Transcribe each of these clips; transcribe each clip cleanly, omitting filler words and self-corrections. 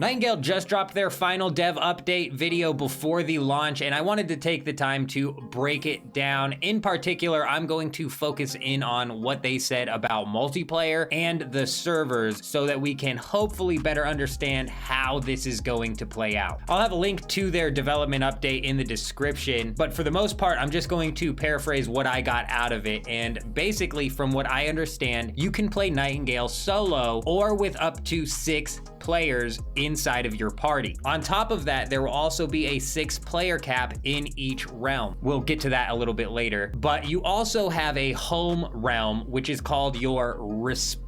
Nightingale just dropped their final dev update video before the launch, and I wanted to take the time to break it down. In particular, I'm going to focus in on what they said about multiplayer and the servers so that we can hopefully better understand how this is going to play out. I'll have a link to their development update in the description, but for the most part, I'm just going to paraphrase what I got out of it. And basically, from what I understand, you can play Nightingale solo or with up to 6 players inside of your party. On top of that, there will also be a 6-player cap in each realm. We'll get to that a little bit later, but you also have a home realm, which is called your respite,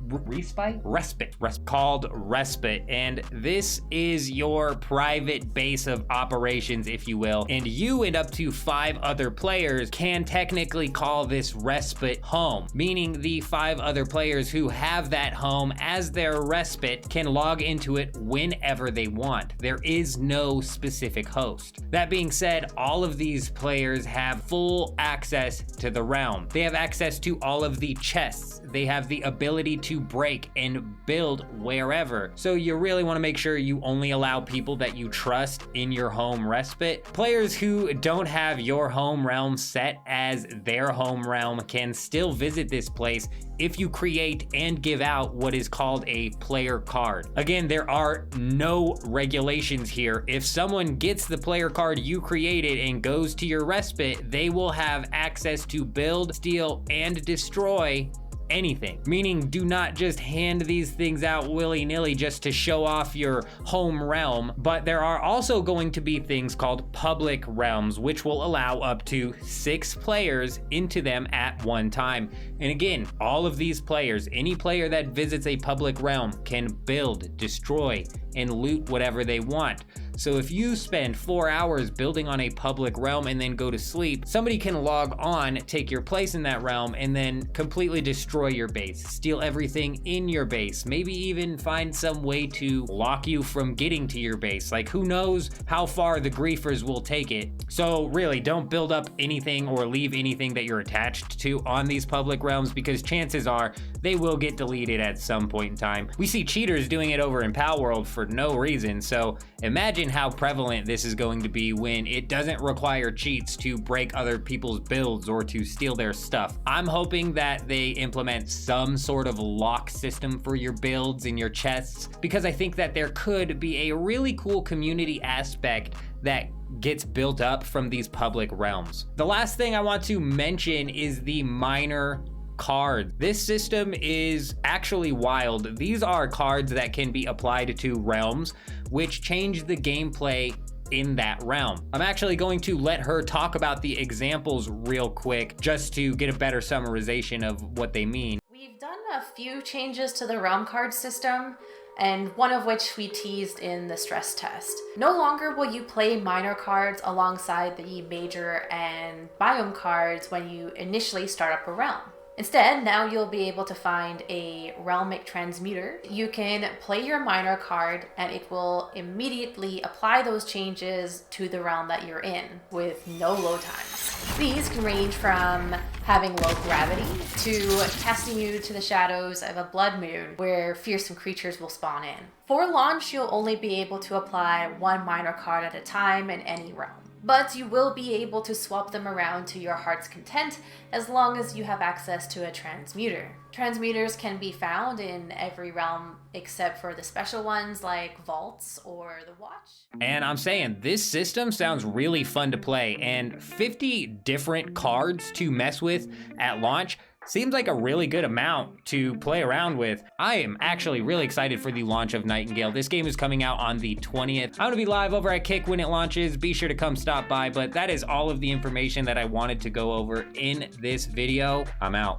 called Respite, and this is your private base of operations, if you will, and you and up to 5 other players can technically call this Respite home, meaning the 5 other players who have that home as their respite can log into it whenever they want. There is no specific host. That being said, all of these players have full access to the realm. They have access to all of the chests. They have the ability to break and build wherever. So you really want to make sure you only allow people that you trust in your home respite. Players who don't have your home realm set as their home realm can still visit this place if you create and give out what is called a player card. Again, there are no regulations here. If someone gets the player card you created and goes to your respite, they will have access to build, steal, and destroy anything. Meaning, do not just hand these things out willy-nilly just to show off your home realm, but there are also going to be things called public realms, which will allow up to 6 players into them at one time. And again, all of these players, any player that visits a public realm can build, destroy, and loot whatever they want. So if you spend 4 hours building on a public realm and then go to sleep, somebody can log on, take your place in that realm, and then completely destroy your base, steal everything in your base, maybe even find some way to lock you from getting to your base. Like, who knows how far the griefers will take it. So really, don't build up anything or leave anything that you're attached to on these public realms, because chances are they will get deleted at some point in time. We see cheaters doing it over in Pal World for no reason, so imagine how prevalent this is going to be when it doesn't require cheats to break other people's builds or to steal their stuff. I'm hoping that they implement some sort of lock system for your builds and your chests, because I think that there could be a really cool community aspect that gets built up from these public realms. The last thing I want to mention is the minor cards. This system is actually wild. These are cards that can be applied to realms, which change the gameplay in that realm. I'm actually going to let her talk about the examples real quick, just to get a better summarization of what they mean. We've done a few changes to the realm card system, and one of which we teased in the stress test. No longer will you play minor cards alongside the major and biome cards when you initially start up a realm. Instead, now you'll be able to find a realmic transmuter. You can play your minor card and it will immediately apply those changes to the realm that you're in with no load times. These can range from having low gravity to casting you to the shadows of a blood moon where fearsome creatures will spawn in. For launch, you'll only be able to apply 1 minor card at a time in any realm, but you will be able to swap them around to your heart's content as long as you have access to a transmuter. Transmuters can be found in every realm except for the special ones like vaults or the watch. And I'm saying, this system sounds really fun to play, and 50 different cards to mess with at launch seems like a really good amount to play around with. I am actually really excited for the launch of Nightingale. This game is coming out on the 20th. I'm gonna be live over at Kick when it launches. Be sure to come stop by, but that is all of the information that I wanted to go over in this video. I'm out.